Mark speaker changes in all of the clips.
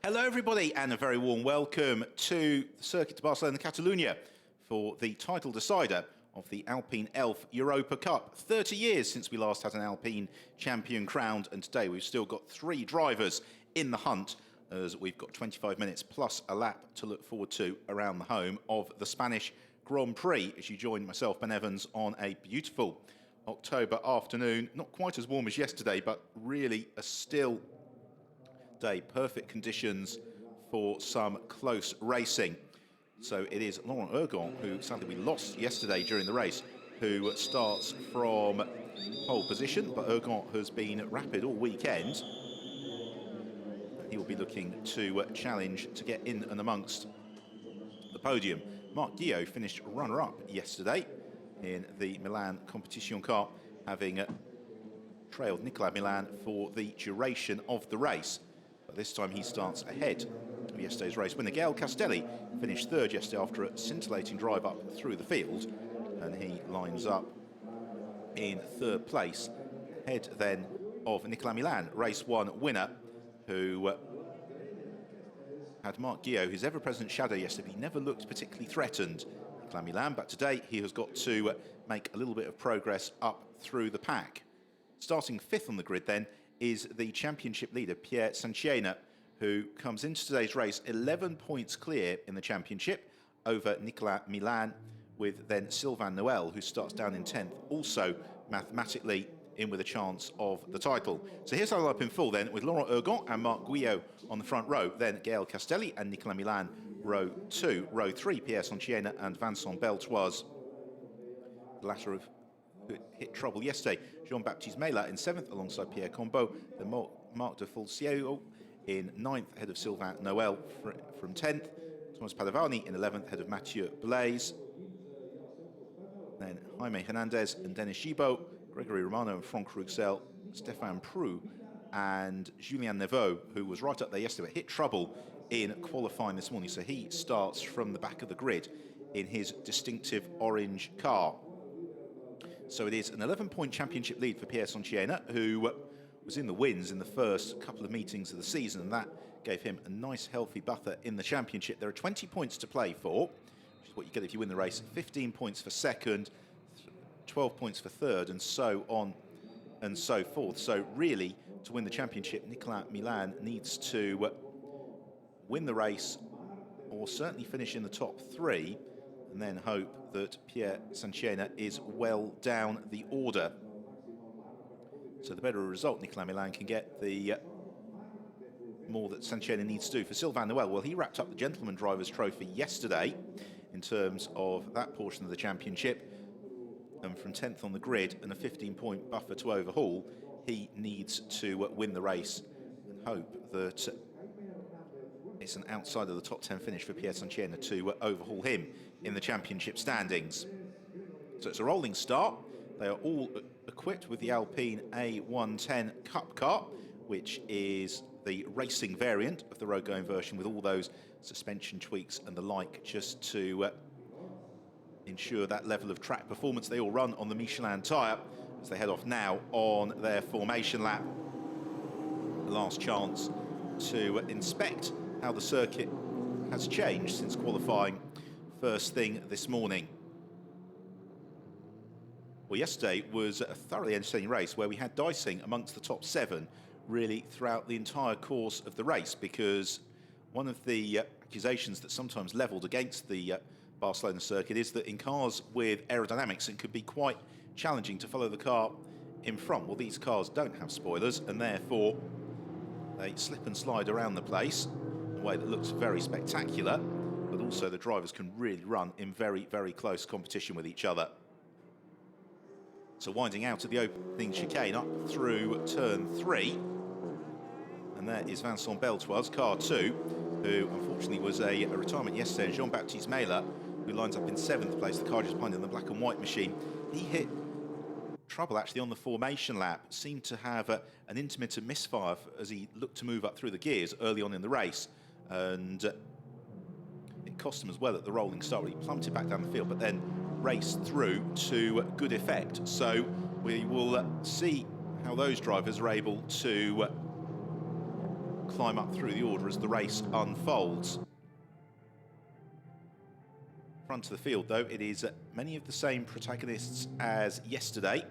Speaker 1: Hello everybody and a very warm welcome to the circuit to Barcelona-Catalunya for the title decider of the Alpine Elf Europa Cup. 30 years since we last had an Alpine champion crowned, and today we've still got 3 drivers in the hunt as we've got 25 minutes plus a lap to look forward to around the home of the Spanish Grand Prix as you join myself, Ben Evans, on a beautiful October afternoon. Not quite as warm as yesterday, but really a still day, perfect conditions for some close racing. So it is Laurent Ergon, who sadly we lost yesterday during the race, who starts from pole position, but Ergon has been rapid all weekend. He will be looking to challenge to get in and amongst the podium. Marc Guillot finished runner-up yesterday in the Milan Competition Car, having trailed Nicolas Milan for the duration of the race. But this time he starts ahead of yesterday's race winner. Gael Castelli finished 3rd yesterday after a scintillating drive up through the field, and he lines up in 3rd place, ahead then of Nicolas Milan, race 1 winner, who had Marc Guillot, his ever-present shadow yesterday. He never looked particularly threatened, Nicolas Milan, but today he has got to make a little bit of progress up through the pack. Starting 5th on the grid then is the championship leader, Pierre Sanchiena, who comes into today's race 11 points clear in the championship over Nicolas Milan, with then Sylvain Noël, who starts down in 10th, also mathematically in with a chance of the title. So here's our lineup in full then, with Laurent Ergon and Marc Guillot on the front row, then Gael Castelli and Nicolas Milan, row 2. Row 3, Pierre Sanchiena and Vincent Beltoise. The latter of hit trouble yesterday. Jean-Baptiste Meyla in 7th alongside Pierre Combeau. Then Marc de Fulciero in 9th ahead of Sylvain Noël from 10th. Thomas Padovani in 11th ahead of Mathieu Blaise. Then Jaime Hernandez and Denis Gibaud, Gregory Romano and Franck Rouxel, Stéphane Prou and Julien Neveu, who was right up there yesterday but hit trouble in qualifying this morning. So he starts from the back of the grid in his distinctive orange car. So it is an 11-point championship lead for Pierre Sanchiena, who was in the wins in the first couple of meetings of the season, and that gave him a nice healthy buffer in the championship. There are 20 points to play for, which is what you get if you win the race. 15 points for 2nd, 12 points for 3rd, and so on and so forth. So really, to win the championship, Nicolas Milan needs to win the race, or certainly finish in the top 3, and then hope that Pierre Sanchiena is well down the order. So the better a result Nicolas Milan can get, the more that Sanchiena needs to do. For Sylvain Noël, well, he wrapped up the Gentleman Drivers' Trophy yesterday in terms of that portion of the championship, and from 10th on the grid and a 15-point buffer to overhaul, he needs to win the race and hope that it's an outside of the top 10 finish for Pierre Sanchiena to overhaul him in the championship standings. So it's a rolling start. They are all equipped with the Alpine A110 Cup car, which is the racing variant of the road-going version with all those suspension tweaks and the like, just to ensure that level of track performance. They all run on the Michelin tyre as they head off now on their formation lap. The last chance to inspect how the circuit has changed since qualifying first thing this morning. Well, yesterday was a thoroughly entertaining race where we had dicing amongst the top 7 really throughout the entire course of the race, because one of the accusations that's sometimes levelled against the Barcelona circuit is that in cars with aerodynamics it could be quite challenging to follow the car in front. Well, these cars don't have spoilers, and therefore they slip and slide around the place in a way that looks very spectacular, but also the drivers can really run in very, very close competition with each other. So winding out of the opening chicane up through turn 3, and there is Vincent Beltoise, car 2, who unfortunately was a retirement yesterday, and Jean-Baptiste Meyla, who lines up in 7th place, the car just behind in the black and white machine. He hit trouble actually on the formation lap, seemed to have an intermittent misfire as he looked to move up through the gears early on in the race, and it cost him as well at the rolling start. He plummeted back down the field, but then raced through to good effect. So we will see how those drivers are able to climb up through the order as the race unfolds. Front of the field, though, it is many of the same protagonists as yesterday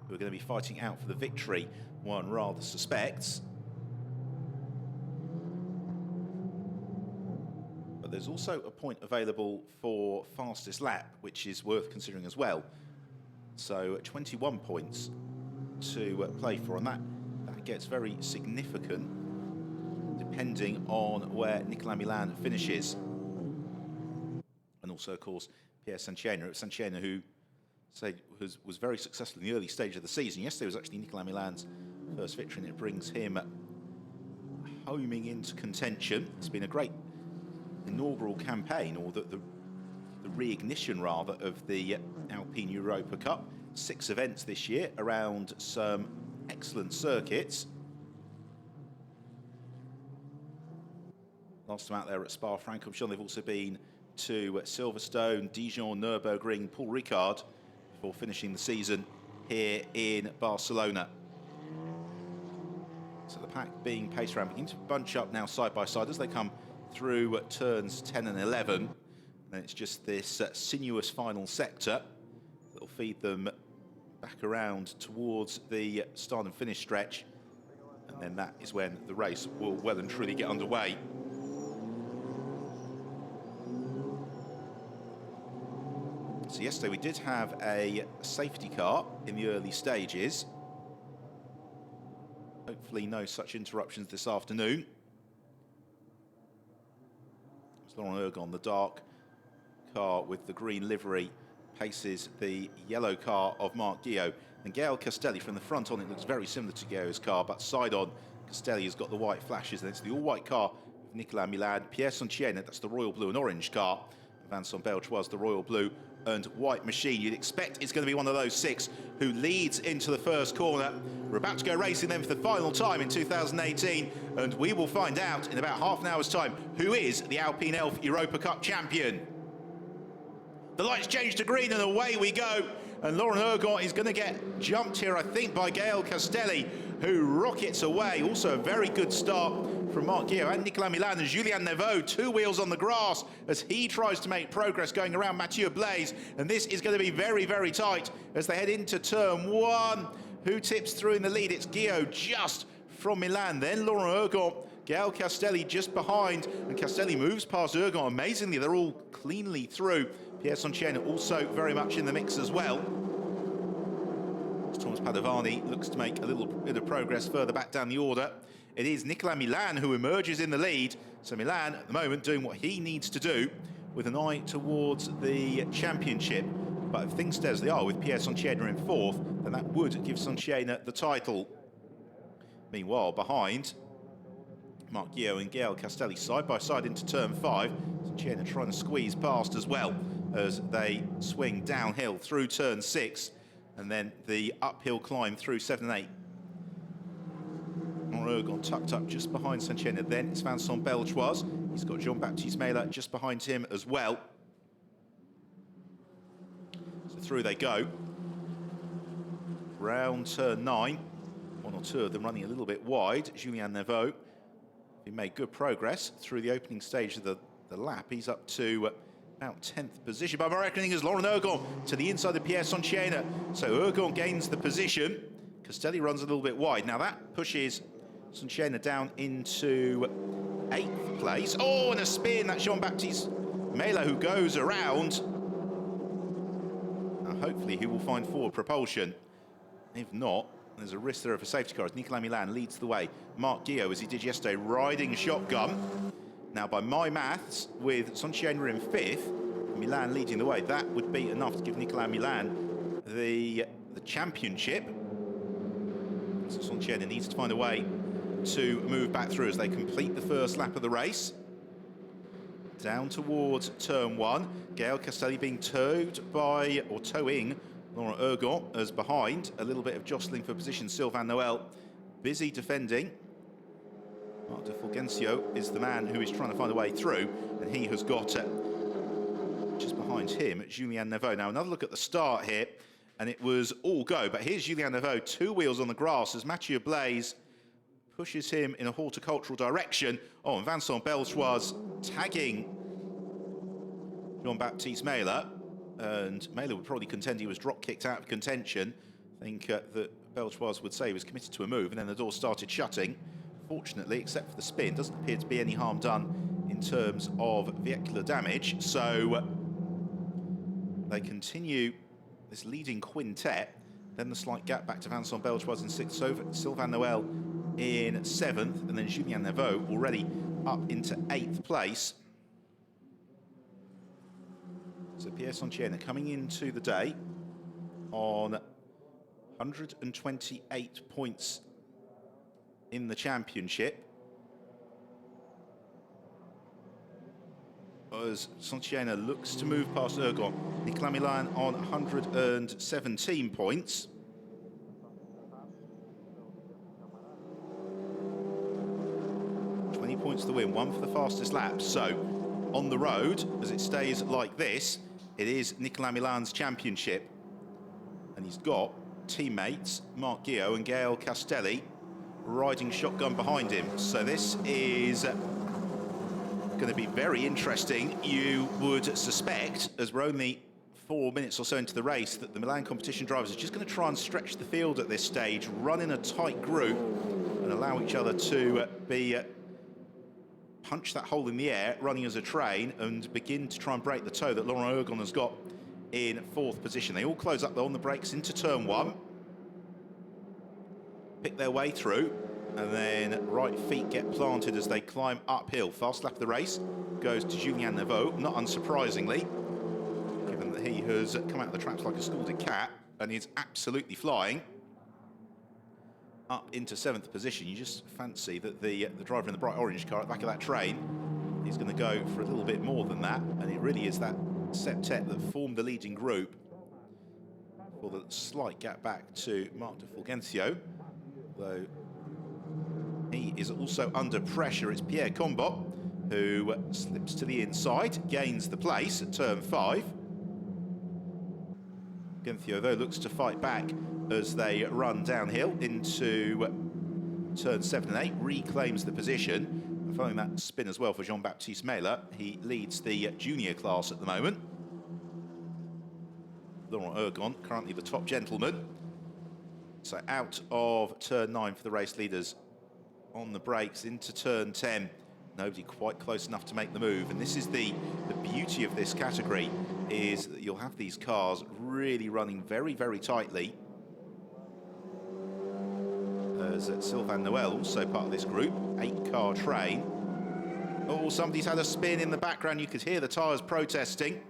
Speaker 1: who are going to be fighting out for the victory, one rather suspects. But there's also a point available for fastest lap, which is worth considering as well. So 21 points to play for, and that gets very significant depending on where Nicolas Milan finishes. And also, of course, Pierre Sanchena, who was very successful in the early stage of the season. Yesterday was actually Nicolas Milan's first victory, and it brings him homing into contention. It's been a great inaugural campaign, or the reignition rather, of the Alpine Europa Cup. 6 events this year around some excellent circuits. Last time out there at Spa-Francorchamps, they've also been to Silverstone, Dijon, Nürburgring, Paul Ricard, before finishing the season here in Barcelona. So the pack being pace ramping into bunch up now side by side as they come through turns 10 and 11. And it's just this sinuous final sector that'll feed them back around towards the start and finish stretch. And then that is when the race will well and truly get underway. So yesterday we did have a safety car in the early stages. Hopefully no such interruptions this afternoon. It's Laurent Ergon, the dark car with the green livery, paces the yellow car of Marc Guillot. And Gael Castelli from the front on, it looks very similar to Guillot's car, but side on, Castelli has got the white flashes, and it's the all-white car of Nicolas Milan. Pierre Sanchena, that's the royal blue and orange car. Vincent Belchois, the royal blue and white machine. You'd expect it's going to be one of those 6 who leads into the first corner. We're about to go racing then for the final time in 2018, and we will find out in about half an hour's time who is the Alpine Elf Europa Cup champion. The lights change to green and away we go. And Laurent Ergon is going to get jumped here, I think, by Gael Castelli, who rockets away. Also a very good start from Marc Guillot and Nicolas Milan, and Julien Neveu, 2 wheels on the grass as he tries to make progress going around Mathieu Blaise. And this is going to be very, very tight as they head into turn 1. Who tips through in the lead? It's Guillot just from Milan. Then Laurent Ergon, Gael Castelli just behind, and Castelli moves past Ergon. Amazingly, they're all cleanly through. Pierre Sanchena also very much in the mix as well. Thomas Padovani looks to make a little bit of progress further back down the order. It is Nicolas Milan who emerges in the lead. So Milan at the moment doing what he needs to do with an eye towards the championship. But if things stay as they are with Pierre Sanchena in 4th, then that would give Sanchena the title. Meanwhile, behind, Marc Guillot and Gael Castelli side by side into turn 5. Sanchena trying to squeeze past as well as they swing downhill through turn 6. And then the uphill climb through 7 and 8. Ergon tucked up just behind Sanchena. Then it's Vincent Belchois. He's got Jean-Baptiste Meyler just behind him as well. So through they go. Round turn 9. 1 or 2 of them running a little bit wide. Julien Neveu, he made good progress through the opening stage of the lap. He's up to about 10th position. But my reckoning is Laurent Ergon to the inside of Pierre Sanchena. So Ergon gains the position. Castelli runs a little bit wide. Now that pushes Sanchena down into 8th place. Oh, and a spin. That's Jean-Baptiste Meyler who goes around. Now hopefully he will find forward propulsion. If not, there's a risk there of a safety car as Nicolas Milan leads the way. Marc Guillot, as he did yesterday, riding shotgun. Now, by my maths, with Sanchena in 5th, Milan leading the way, that would be enough to give Nicolas Milan the championship. So Sanchena needs to find a way to move back through as they complete the first lap of the race. Down towards turn 1. Gael Castelli being towed by, or towing, Laurent Ergon as behind. A little bit of jostling for position. Sylvain Noël busy defending. Marc de Fulgencio is the man who is trying to find a way through, and he has got just behind him Julien Neveu. Now another look at the start here. and it was all go. But here's Julien Neveu, 2 wheels on the grass as Mathieu Blaise pushes him in a horticultural direction. Oh, and Vincent Belchois tagging Jean-Baptiste Meyler, and Meyler would probably contend he was drop-kicked out of contention. I think that Belchois would say he was committed to a move, and then the door started shutting. Fortunately, except for the spin, doesn't appear to be any harm done in terms of vehicular damage. So they continue this leading quintet. Then the slight gap back to Vincent Belchois in 6th, Sylvain Noël in 7th, and then Julien Neveu already up into 8th place. So Pierre Santiena coming into the day on 128 points in the championship, as Santiena looks to move past Ergon. Nicolas Milan on 117 points. Points to win, 1 for the fastest lap. So on the road, as it stays like this, it is Nicolas Milan's championship, and he's got teammates Marc Guillot and Gael Castelli riding shotgun behind him. So this is going to be very interesting, you would suspect, as we're only 4 minutes or so into the race, that the Milan competition drivers are just going to try and stretch the field at this stage, run in a tight group and allow each other to punch that hole in the air, running as a train, and begin to try and break the toe that Laurent Ergon has got in 4th position. They all close up though on the brakes into turn 1, pick their way through, and then right feet get planted as they climb uphill. Fast lap of the race goes to Julien Neveu, not unsurprisingly, given that he has come out of the traps like a scalded cat and is absolutely flying. Up into 7th position. You just fancy that the driver in the bright orange car at the back of that train is going to go for a little bit more than that, and it really is that septet that formed the leading group for the slight gap back to Marc de Fulgencio, though he is also under pressure. It's Pierre Combot who slips to the inside, gains the place at turn 5. Fulgencio, though, looks to fight back as they run downhill into turn 7 and 8, reclaims the position. And following that spin as well for Jean-Baptiste Meyler, he leads the junior class at the moment. Laurent Ergon, currently the top gentleman. So out of turn 9 for the race leaders on the brakes into turn 10. Nobody quite close enough to make the move. And this is the beauty of this category, is that you'll have these cars really running very, very tightly. As Sylvain Noël, also part of this group, 8-car train. Oh, somebody's had a spin in the background. You could hear the tyres protesting.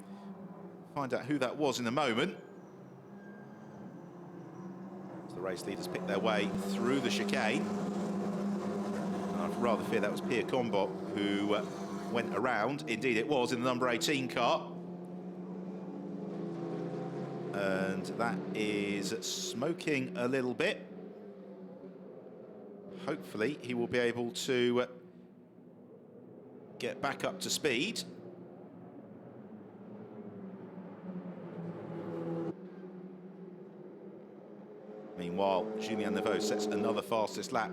Speaker 1: Find out who that was in a moment. As the race leaders pick their way through the chicane. And I rather fear that was Pierre Combot who went around. Indeed it was, in the number 18 car. And that is smoking a little bit. Hopefully he will be able to get back up to speed. Meanwhile, Julien Neveu sets another fastest lap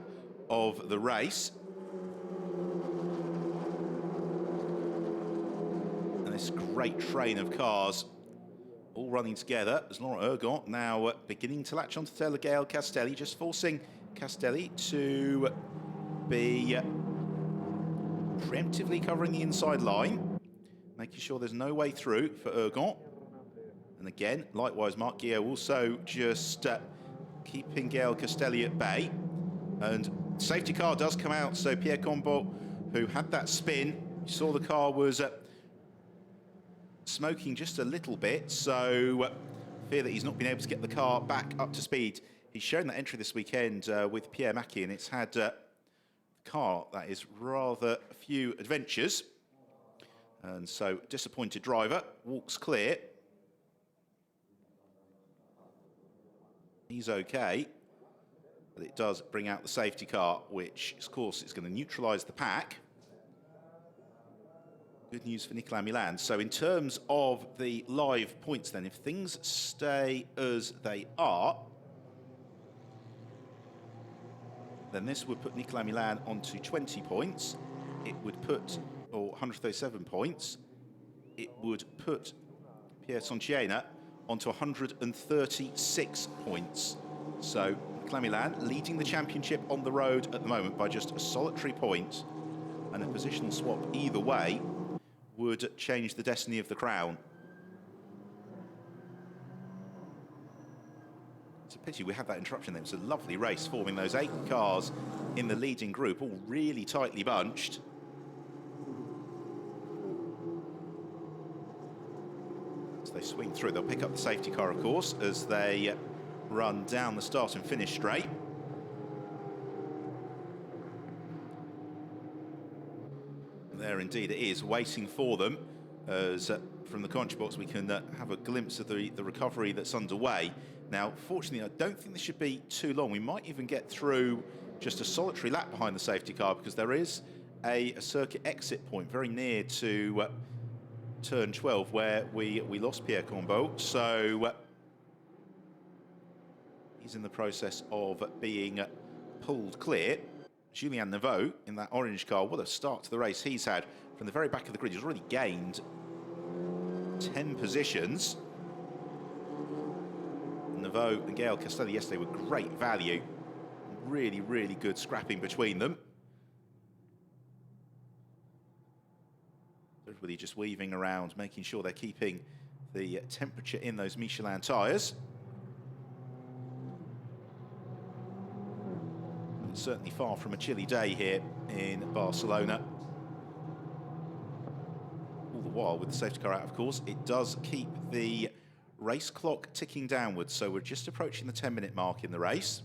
Speaker 1: of the race. And this great train of cars all running together as Laurent Ergon now beginning to latch onto tail of Gael Castelli, just forcing Castelli to be preemptively covering the inside line, making sure there's no way through for Ergon. And again, likewise, Marc Guillot also just keeping Gael Castelli at bay. And safety car does come out, so Pierre Combot, who had that spin, you saw the car was smoking just a little bit, so fear that he's not been able to get the car back up to speed. He's shown that entry this weekend with Pierre Mackie, and it's had a car that is rather a few adventures. And so, disappointed driver, walks clear. He's okay, but it does bring out the safety car, which, of course, is going to neutralise the pack. good news for Nicolas Milan. So in terms of the live points then, if things stay as they are, then this would put Nicolas Milan onto 20 points. It would put, or 137 points. It would put Pierre Sontiena onto 136 points. So Nicolas Milan leading the championship on the road at the moment by just a solitary point, and a positional swap either way would change the destiny of the crown. It's a pity we had that interruption there. It was a lovely race, forming those 8 cars in the leading group, all really tightly bunched. As they swing through, they'll pick up the safety car, of course, as they run down the start and finish straight. And there indeed it is, waiting for them, as from the commentary box we can have a glimpse of the recovery that's underway. Now, fortunately, I don't think this should be too long. We might even get through just a solitary lap behind the safety car, because there is a circuit exit point very near to turn 12 where we lost Pierre Combeau. So he's in the process of being pulled clear. Julien Neveu in that orange car, what a start to the race he's had. From the very back of the grid, he's already gained 10 positions. Neveu and Gael Castelli yesterday were great value. Really, really good scrapping between them. Everybody just weaving around, making sure they're keeping the temperature in those Michelin tyres. It's certainly far from a chilly day here in Barcelona. All the while, with the safety car out, of course, it does keep the race clock ticking downwards, so we're just approaching the 10-minute mark in the race.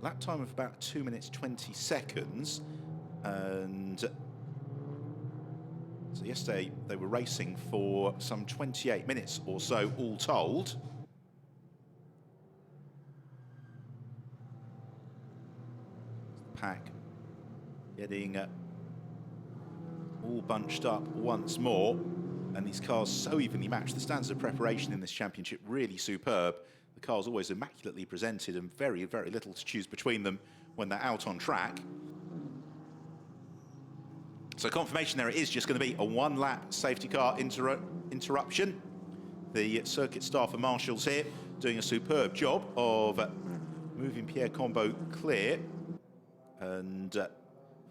Speaker 1: Lap time of about 2 minutes 20 seconds, and so yesterday they were racing for some 28 minutes or so all told. Pack getting all bunched up once more, and these cars so evenly matched. The standards of preparation in this championship really superb. The cars always immaculately presented, and very, very little to choose between them when they're out on track. So confirmation there, it is just going to be a 1-lap safety car interruption. The circuit staff and marshals here doing a superb job of moving Pierre Combeau clear. And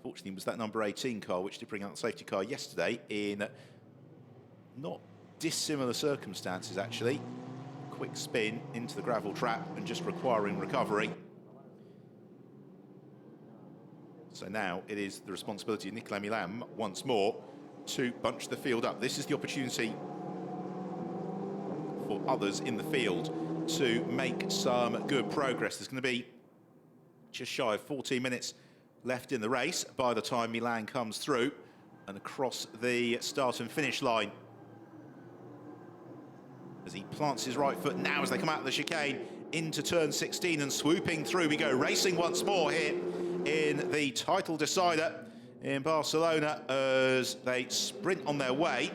Speaker 1: fortunately it was that number 18 car which did bring out the safety car yesterday in not dissimilar circumstances, actually. Quick spin into the gravel trap and just requiring recovery. So now it is the responsibility of Nicolas Milan once more to bunch the field up. This is the opportunity for others in the field to make some good progress. There's going to be just shy of 14 minutes left in the race by the time Milan comes through and across the start and finish line. As he plants his right foot now as they come out of the chicane into turn 16 and swooping through we go, racing once more here in the title decider in Barcelona as they sprint on their way.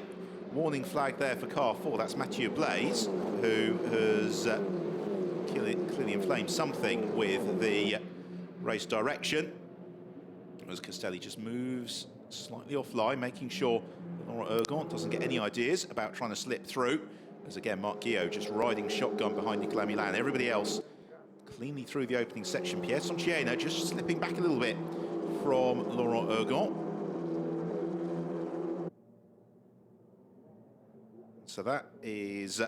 Speaker 1: Warning flag there for car 4, that's Mathieu Blaise, who has clearly inflamed something with the race direction. As Castelli just moves slightly offline, making sure that Laurent Ergant doesn't get any ideas about trying to slip through. As again, Marc Guillot just riding shotgun behind Nicolas Milan. Everybody else cleanly through the opening section. Pierre Sontiena just slipping back a little bit from Laurent Ergant. So that is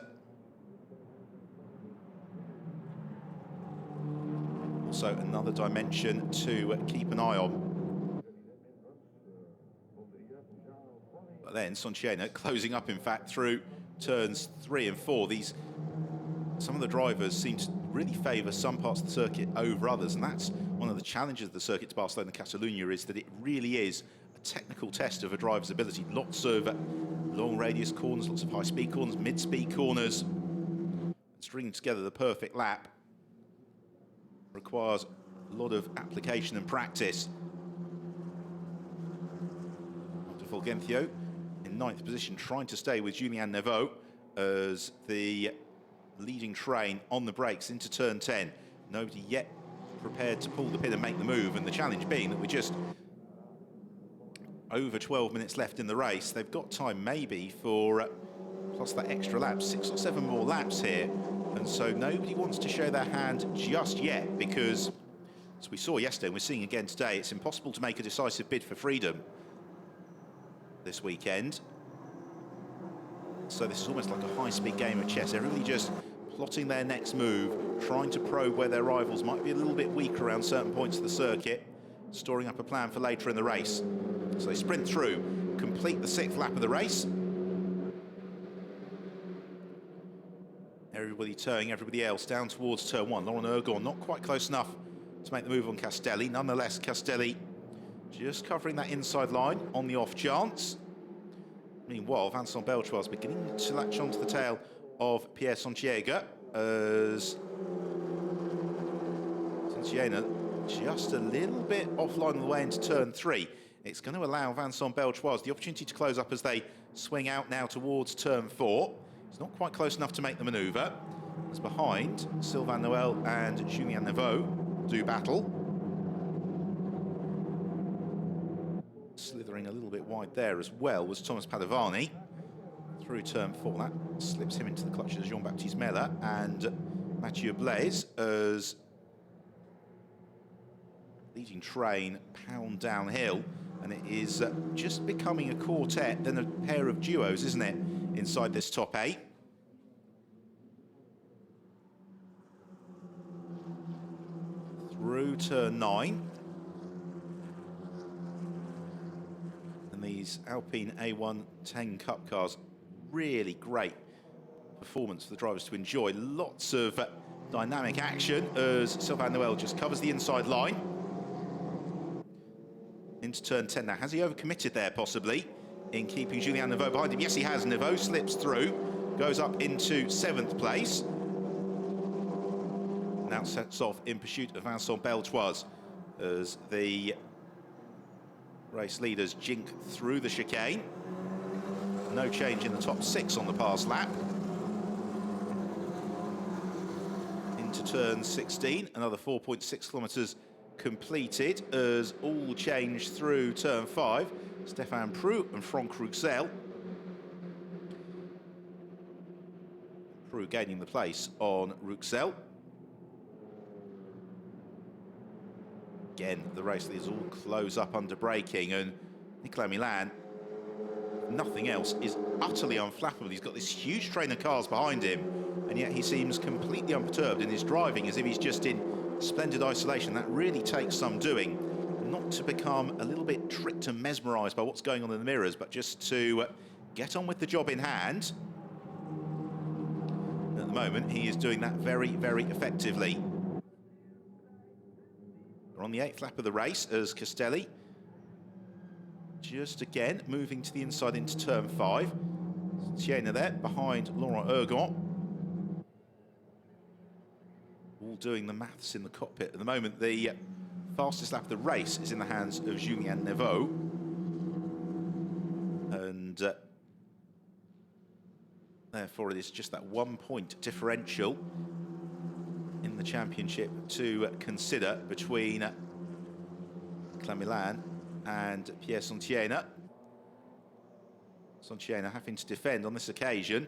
Speaker 1: also another dimension to keep an eye on. But then Sontiena closing up, in fact, through turns 3 and 4. Some of the drivers seem to really favour some parts of the circuit over others, and that's one of the challenges of the circuit to Barcelona-Catalunya, is that it really is a technical test of a driver's ability. Lots of long radius corners, lots of high-speed corners, mid-speed corners. Stringing together the perfect lap requires a lot of application and practice. Fulgencio ninth position, trying to stay with Julien Neveu as the leading train on the brakes into turn 10. Nobody yet prepared to pull the pin and make the move, and the challenge being that we're just over 12 minutes left in the race. They've got time maybe for plus that extra lap, 6 or 7 more laps here, and so nobody wants to show their hand just yet, because as we saw yesterday and we're seeing again today, it's impossible to make a decisive bid for freedom this weekend. So this is almost like a high-speed game of chess. Everybody just plotting their next move, trying to probe where their rivals might be a little bit weaker around certain points of the circuit, storing up a plan for later in the race. So they sprint through, complete the 6th lap of the race. Everybody towing everybody else down towards turn 1. Laurent Ergon not quite close enough to make the move on Castelli. Nonetheless, Castelli just covering that inside line on the off chance. Meanwhile, Vincent Belchois beginning to latch onto the tail of Pierre Santiago as Santiago just a little bit offline on the way into turn 3. It's going to allow Vincent Belchois the opportunity to close up as they swing out now towards turn 4. It's not quite close enough to make the manoeuvre. As behind, Sylvain Noël and Julien Neveu do battle. Slithering a little bit wide there as well was Thomas Padovani through turn 4. That slips him into the clutches of Jean-Baptiste Mella and Mathieu Blaise as leading train pound downhill, and it is just becoming a quartet, then a pair of duos, isn't it, inside this top 8. Through turn 9. And these Alpine A1 10 Cup cars, really great performance for the drivers to enjoy. Lots of dynamic action as Sylvain Noël just covers the inside line. Into turn 10 now. Has he overcommitted there, possibly, in keeping Julien Neveu behind him? Yes, he has. Neveu slips through, goes up into 7th place. Now sets off in pursuit of Vincent Belchois as the race leaders jink through the chicane. No change in the top 6 on the past lap. Into turn 16, another 4.6 kilometres completed as all change through turn 5. Stéphane Prou and Franck Rouxel. Prou gaining the place on Rouxel. Again, the race leaders all close up under braking, and Nicolas Milan, nothing else, is utterly unflappable. He's got this huge train of cars behind him, and yet he seems completely unperturbed in his driving, as if he's just in splendid isolation. That really takes some doing, not to become a little bit tricked and mesmerised by what's going on in the mirrors, but just to get on with the job in hand. At the moment, he is doing that very, very effectively. We're on the 8th lap of the race as Castelli just again moving to the inside into turn 5. Siena there behind Laurent Ergon. All doing the maths in the cockpit. At the moment, the fastest lap of the race is in the hands of Julien Neveu. And therefore, it is just that 1-point differential in the championship to consider between Clamilan and Pierre Santiago. Santiago having to defend on this occasion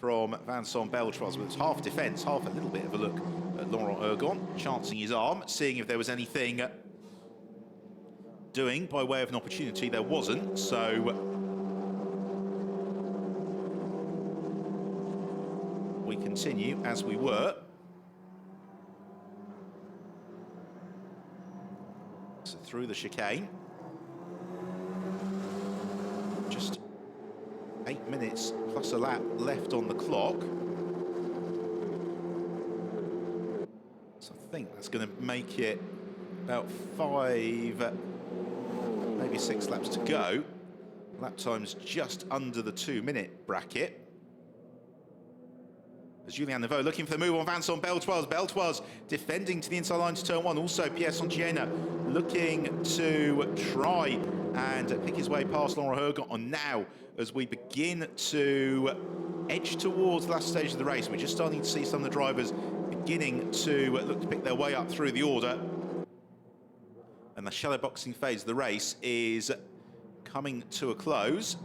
Speaker 1: from Vincent Belchois, with half defence, half a little bit of a look at Laurent Ergon, chancing his arm, seeing if there was anything doing by way of an opportunity. There wasn't, so we continue as we were. So through the chicane. Just 8 minutes plus a lap left on the clock. So I think that's going to make it about 5, maybe 6 laps to go. Lap time's just under the 2-minute bracket. As Julien Neveu looking for the move on Vincent Belchois. Belchois defending to the inside line to turn 1. Also Pierre Santiago looking to try and pick his way past Laurent Ergon. And now as we begin to edge towards the last stage of the race. We're just starting to see some of the drivers beginning to look to pick their way up through the order. And the shadowboxing phase of the race is coming to a close.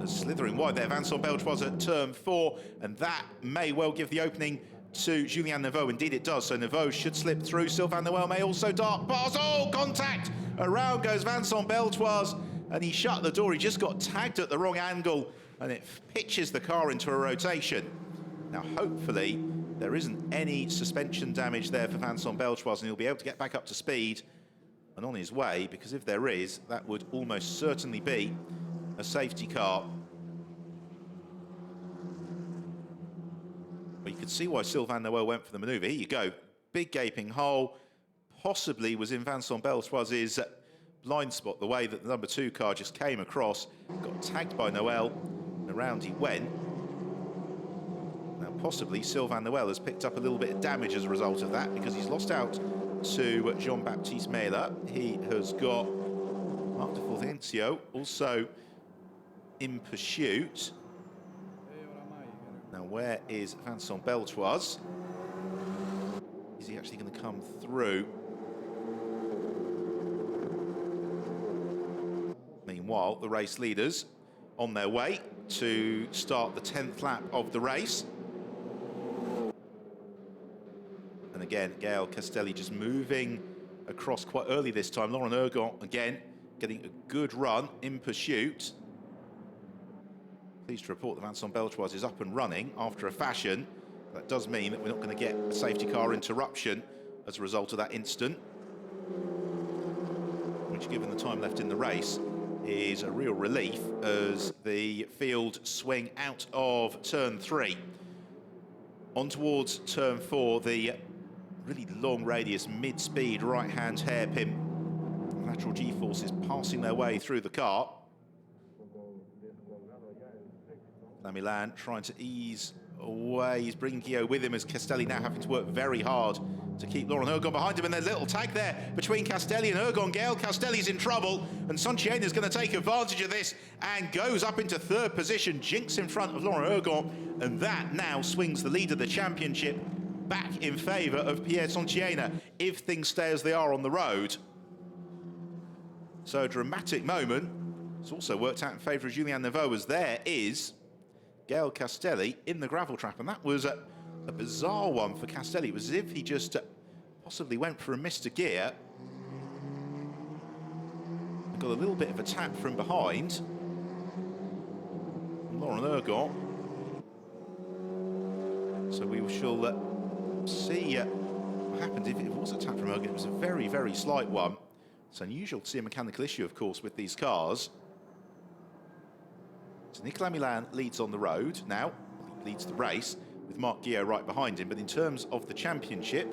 Speaker 1: Slithering wide there, Vincent Beltroise at turn 4, and that may well give the opening to Julien Neveu. Indeed it does, so Neveu should slip through. Sylvain Noël may also dart past. Oh, contact! Around goes Vincent Beltroise, and he shut the door. He just got tagged at the wrong angle, and it pitches the car into a rotation. Now, hopefully, there isn't any suspension damage there for Vincent Beltroise, and he'll be able to get back up to speed and on his way, because if there is, that would almost certainly be a safety car. Well, you could see why Sylvain Noël went for the manoeuvre. Here you go. Big gaping hole. Possibly was in Vincent Beltroise's blind spot, the way that the number 2 car just came across, got tagged by Noël, and around he went. Now, possibly Sylvain Noël has picked up a little bit of damage as a result of that, because he's lost out to Jean-Baptiste Mela. He has got Marc de Fulgencio also in pursuit. Now, where is Vincent Beltroise? Is he actually going to come through? Meanwhile, the race leaders on their way to start the 10th lap of the race. And again, Gaël Castelli just moving across quite early this time. Laurent Ergon, again, getting a good run in pursuit. Pleased to report that Vincent Beltroise is up and running after a fashion. That does mean that we're not going to get a safety car interruption as a result of that incident, which, given the time left in the race, is a real relief as the field swing out of turn 3. On towards turn 4, the really long radius, mid-speed right-hand hairpin. Lateral G-forces passing their way through the car. Milan trying to ease away. He's bringing Guillaume with him, as Castelli now having to work very hard to keep Laurent Ergon behind him. And there's a little tag there between Castelli and Ergon. Gaël Castelli's in trouble, and Sontiena is going to take advantage of this and goes up into 3rd position, jinks in front of Laurent Ergon, and that now swings the lead of the championship back in favour of Pierre Sontiena if things stay as they are on the road. So a dramatic moment. It's also worked out in favour of Julien Neveu, as there is Gaël Castelli in the gravel trap, and that was a bizarre one for Castelli. It was as if he just possibly went for a Mr. Gear. Got a little bit of a tap from behind. Laurent Ergon. So we shall see what happened if it was a tap from Ergon. It was a very, very slight one. It's unusual to see a mechanical issue, of course, with these cars. So Nicolas Milan leads on the road now. He leads the race with Marc Guillaume right behind him. But in terms of the championship,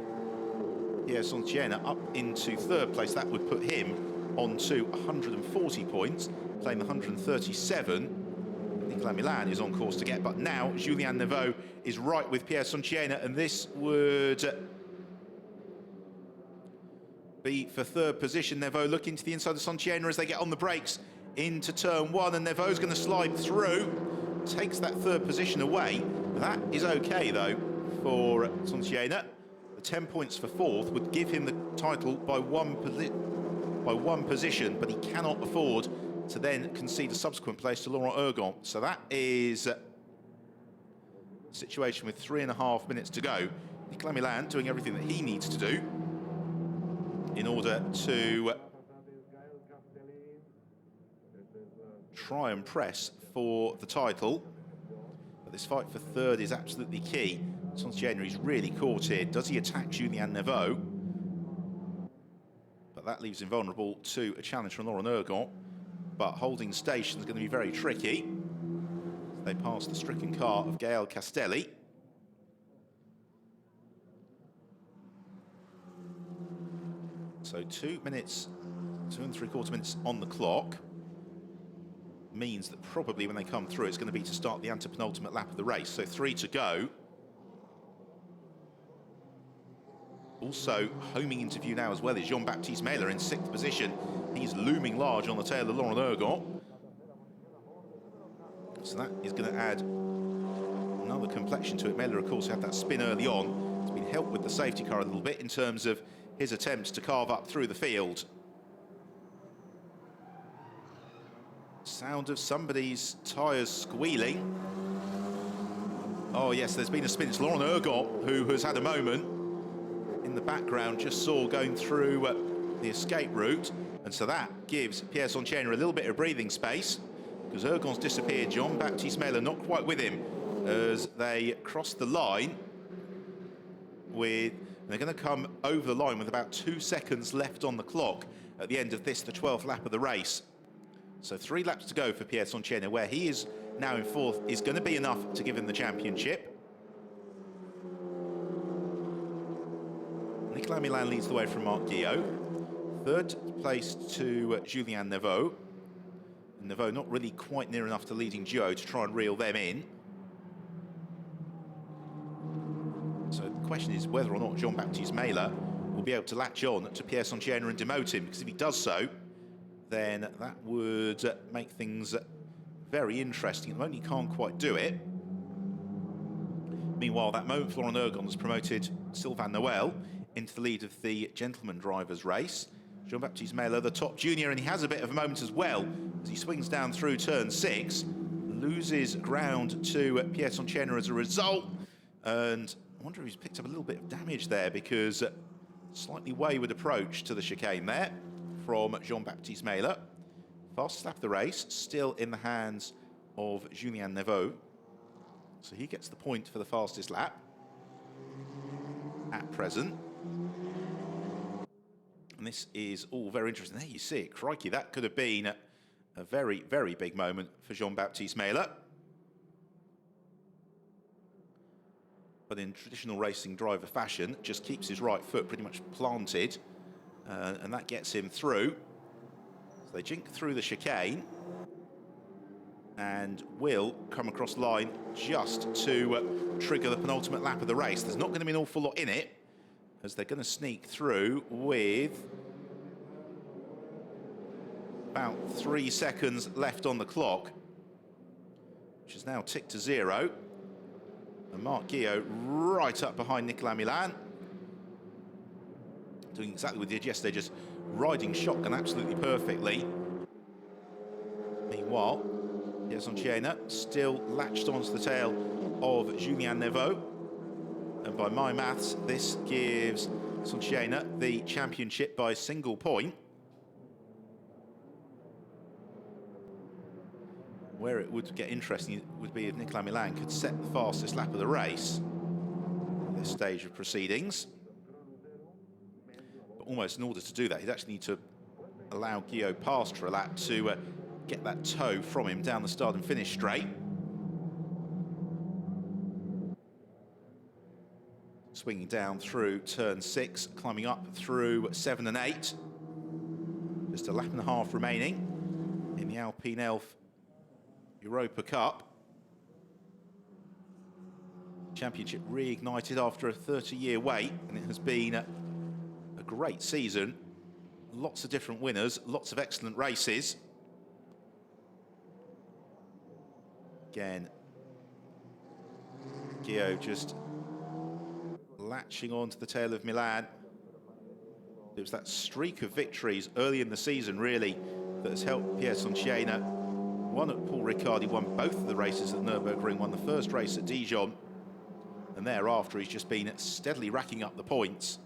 Speaker 1: Pierre Sontiena up into 3rd place. That would put him on to 140 points, playing the 137. Nicolas Milan is on course to get. But now Julien Neveu is right with Pierre Sontiena, and this would be for 3rd position. Neveu looking to the inside of Sontiena as they get on the brakes into turn 1, and Neveu's going to slide through, takes that 3rd position away. That is okay though for Sontiena. The 10 points for 4th would give him the title by one position, but he cannot afford to then concede a subsequent place to Laurent Ergon. So that is a situation with 3.5 minutes to go. Nicolas Milan doing everything that he needs to do in order to try and press for the title. But this fight for 3rd is absolutely key. Sontiena is really caught here. Does he attack Julien Neveu? But that leaves him vulnerable to a challenge from Laurent Ergon. But holding station is going to be very tricky. They pass the stricken car of Gaël Castelli. So 2 minutes, 2.75 minutes on the clock. Means that probably when they come through, it's going to be to start the antepenultimate lap of the race. So 3 to go. Also homing into view now as well is Jean-Baptiste Meyler in 6th position. He's looming large on the tail of Laurent Ergon. So that is going to add another complexion to it. Meyler, of course, had that spin early on. He's been helped with the safety car a little bit in terms of his attempts to carve up through the field. Sound of somebody's tyres squealing. Oh yes, there's been a spin. It's Laurent Ergon who has had a moment. In the background, just saw going through the escape route. And so that gives Pierre Sonchena a little bit of breathing space, because Ergon's disappeared. Jean-Baptiste Meyler not quite with him as they cross the line. They're going to come over the line with about 2 seconds left on the clock at the end of this, the 12th lap of the race. So 3 laps to go for Pierre Sonchena, where he is now in 4th, is going to be enough to give him the championship. Nicolas Milan leads the way from Marc Guillot. 3rd place to Julien Neveu. Neveu not really quite near enough to leading duo to try and reel them in. So the question is whether or not Jean-Baptiste Meyler will be able to latch on to Pierre Sonchena and demote him, because if he does so, then that would make things very interesting. At the moment, he can't quite do it. Meanwhile, that moment, Laurent Ergon has promoted Sylvain Noël into the lead of the gentleman drivers race. Jean-Baptiste Meyler, the top junior, and he has a bit of a moment as well as he swings down through turn 6, loses ground to Pierre Sonchena as a result. And I wonder if he's picked up a little bit of damage there, because slightly wayward approach to the chicane there from Jean-Baptiste Meyler. Fastest lap of the race, still in the hands of Julien Neveu. So he gets the point for the fastest lap at present. And this is all very interesting. There you see it. Crikey, that could have been a very, very big moment for Jean-Baptiste Meyler. But in traditional racing driver fashion, just keeps his right foot pretty much planted. And that gets him through. So they jink through the chicane and will come across the line just to trigger the penultimate lap of the race. There's not going to be an awful lot in it, as they're going to sneak through with about 3 seconds left on the clock, which is now ticked to 0. And Marc Guillot right up behind Nicolas Milan, doing exactly what he did yesterday, just riding shotgun absolutely perfectly. Meanwhile, Pierre Sonchena still latched onto the tail of Julien Neveu. And by my maths, this gives Sonchena the championship by a single point. Where it would get interesting would be if Nicolas Milan could set the fastest lap of the race at this stage of proceedings. But almost in order to do that, he'd actually need to allow Guillot past for a lap to get that toe from him down the start and finish straight. Swinging down through turn 6, climbing up through 7 and 8. Just a lap and a half remaining in the Alpine Elf Europa Cup. Championship reignited after a 30-year wait, and it has been a great season. Lots of different winners, lots of excellent races. Again, Guillot just latching on to the tail of Milan. It was that streak of victories early in the season, really, that has helped Pierre Sonchena. Won at Paul Ricard, he won both of the races at Nürburgring, won the first race at Dijon, and thereafter he's just been steadily racking up the points.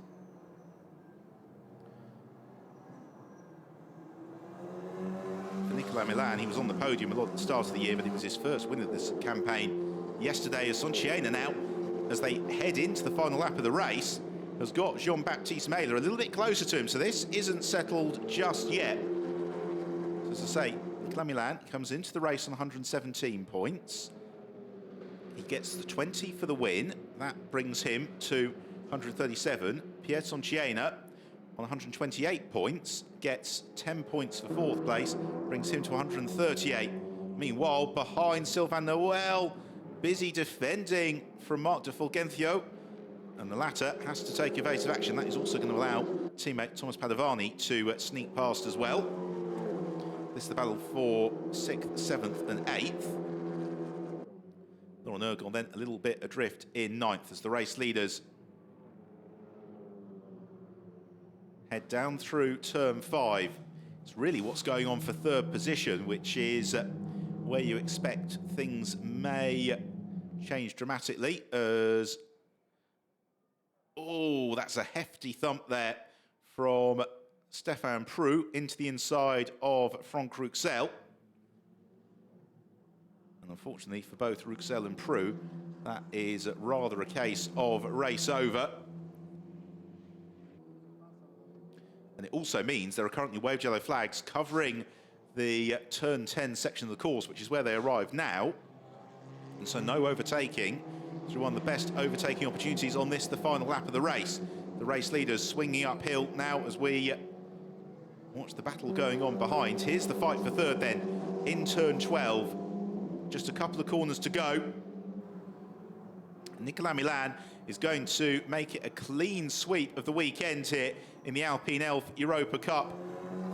Speaker 1: For Nicolas Milan, he was on the podium a lot at the start of the year, but it was his first win of this campaign yesterday. As Sonchena now, as they head into the final lap of the race, has got Jean-Baptiste Meyler a little bit closer to him, so this isn't settled just yet. So as I say, Nicolas Milan comes into the race on 117 points. He gets the 20 for the win. That brings him to 137. Pierre Sonchena on 128 points gets 10 points for 4th place, brings him to 138. Meanwhile, behind Sylvain Noël, busy defending from Marc de Fulgencio. And the latter has to take evasive action. That is also going to allow teammate Thomas Padovani to sneak past as well. This is the battle for 6th, 7th and 8th. Laurent Ergon then a little bit adrift in 9th as the race leaders head down through turn 5. It's really what's going on for 3rd position, which is where you expect things may change dramatically as... Oh, that's a hefty thump there from Stéphane Prou into the inside of Franck Rouxel. And unfortunately for both Rouxel and Prou, that is rather a case of race over. And it also means there are currently waved yellow flags covering the turn 10 section of the course, which is where they arrive now. And so no overtaking. Through one of the best overtaking opportunities on this, the final lap of the race. The race leaders swinging uphill now as we watch the battle going on behind. Here's the fight for 3rd then, in turn 12. Just a couple of corners to go. Nicolas Milan is going to make it a clean sweep of the weekend here in the Alpine Elf Europa Cup.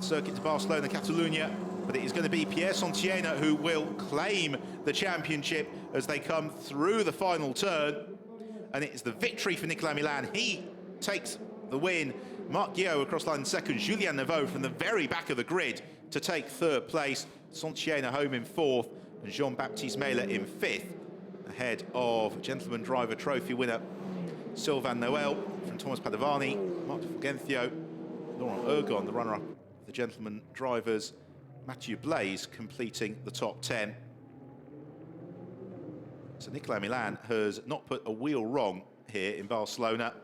Speaker 1: Circuit to Barcelona-Catalunya. But it is going to be Pierre Santillana who will claim the championship as they come through the final turn. And it is the victory for Nicolas Milan. He takes the win. Marc Guillot across line 2nd. Julien Neveu from the very back of the grid to take 3rd place. Santillana home in 4th. And Jean-Baptiste Meyler in 5th. Ahead of Gentleman Driver Trophy winner Sylvain Noël from Thomas Padovani. Marc de Fulgencio. Laurent Ergon, the runner-up of the Gentleman Drivers. Mathieu Blaise completing the top 10. So Nicolas Milan has not put a wheel wrong here in Barcelona.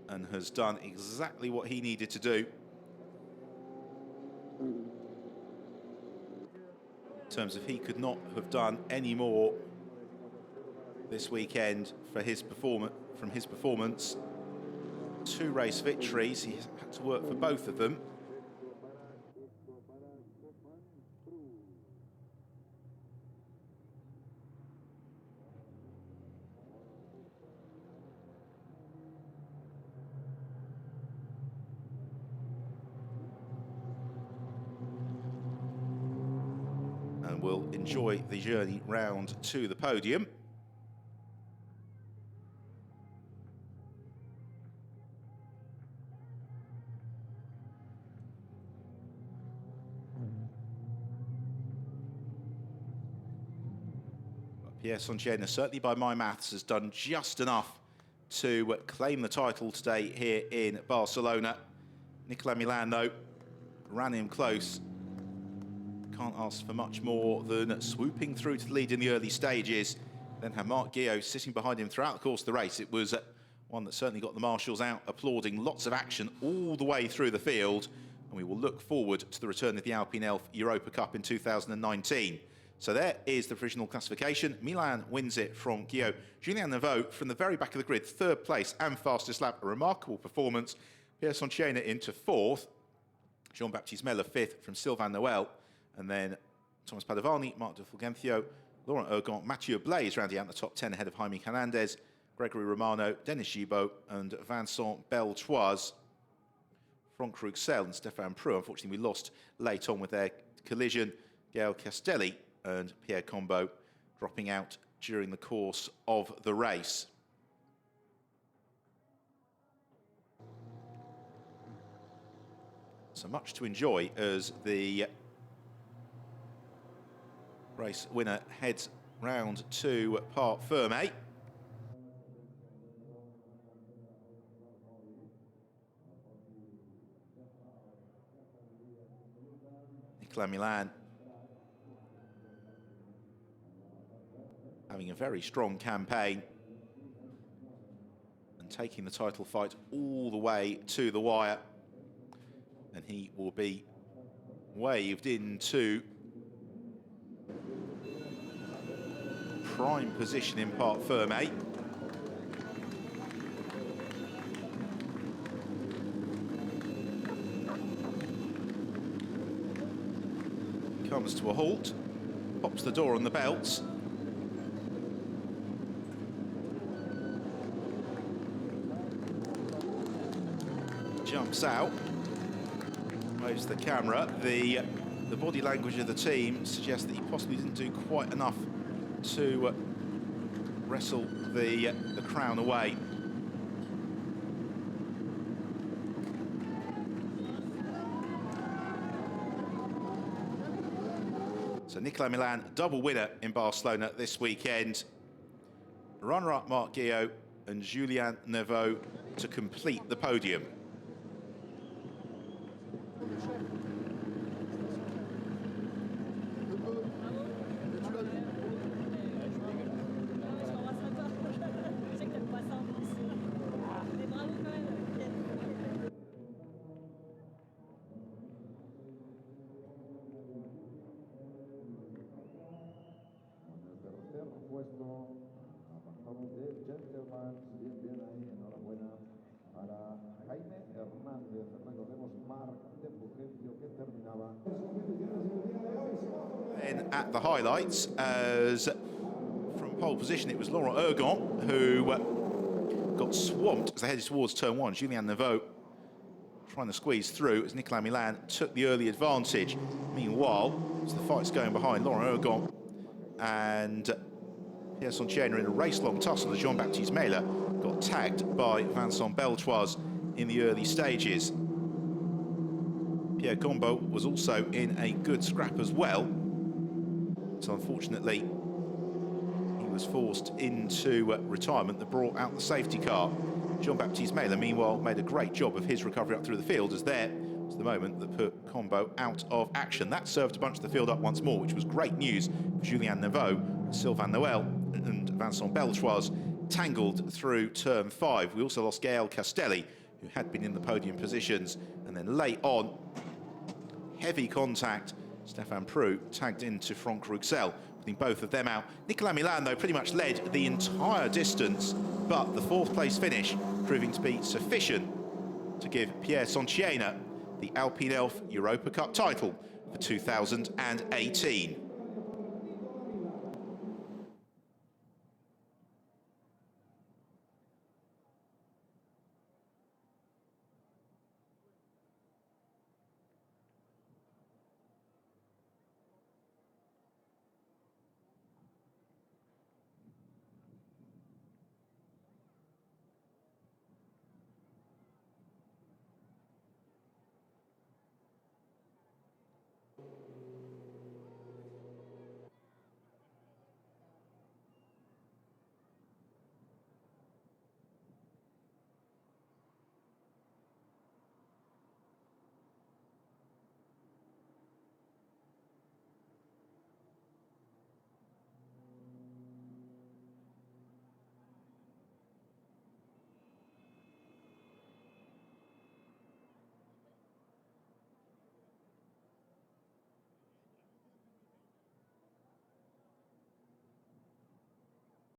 Speaker 1: And has done exactly what he needed to do. In terms of he could not have done any more this weekend for his performance. 2 race victories, he had to work for both of them. And we'll enjoy the journey round to the podium. Pierre Santillana, certainly by my maths, has done just enough to claim the title today here in Barcelona. Nicolas Milan, though, ran him close. Can't ask for much more than swooping through to the lead in the early stages. Then had Marc Guillot sitting behind him throughout the course of the race. It was one that certainly got the marshals out applauding. Lots of action all the way through the field. And we will look forward to the return of the Alpine Elf Europa Cup in 2019. So there is the provisional classification. Milan wins it from Guillot. Julien Neveu from the very back of the grid, 3rd place and fastest lap. A remarkable performance. Pierre Santillana into 4th. Jean-Baptiste Meyler 5th from Sylvain Noël. And then Thomas Padovani, Marc de Fulgencio, Laurent Ergon, Mathieu Blaise rounding out the top 10 ahead of Jaime Hernandez, Gregory Romano, Denis Gibaud and Vincent Beltoise. Franck Rouxel and Stéphane Prou. Unfortunately, we lost late on with their collision. Gael Castelli and Pierre Combeau dropping out during the course of the race. So much to enjoy as the race winner heads round to Parc Fermé. Nicolas Milan having a very strong campaign and taking the title fight all the way to the wire. And he will be waved into prime position in Parc Fermé. Comes to a halt, pops the door on the belts. pops out, waves the camera. The body language of the team suggests that he possibly didn't do quite enough to wrestle the crown away. So Nicolas Milan, double winner in Barcelona this weekend. Runner-up Marc Guillot and Julien Neveu to complete the podium. Then at the highlights, as from pole position, it was Laurent Ergon who got swamped as they headed towards turn one. Julien Neveu trying to squeeze through as Nicolas Milan took the early advantage. Meanwhile, as the fight's going behind, Laurent Ergon and Pierre Sontiena in a race-long tussle as Jean-Baptiste Meyler got tagged by Vincent Beltroise in the early stages. Pierre Combeau was also in a good scrap as well. So unfortunately, he was forced into retirement that brought out the safety car. Jean-Baptiste Meyler, meanwhile, made a great job of his recovery up through the field, as there was the moment that put Combeau out of action. That served to bunch the field up once more, which was great news for Julien Neveu. Sylvain Noël and Vincent Beltroise tangled through turn 5. We also lost Gaël Castelli, who had been in the podium positions, and then late on, heavy contact. Stéphane Prou tagged into Franck Rouxel, putting both of them out. Nicolas Milan, though, pretty much led the entire distance, but the fourth place finish proving to be sufficient to give Pierre Sontiena the Alpine Elf Europa Cup title for 2018.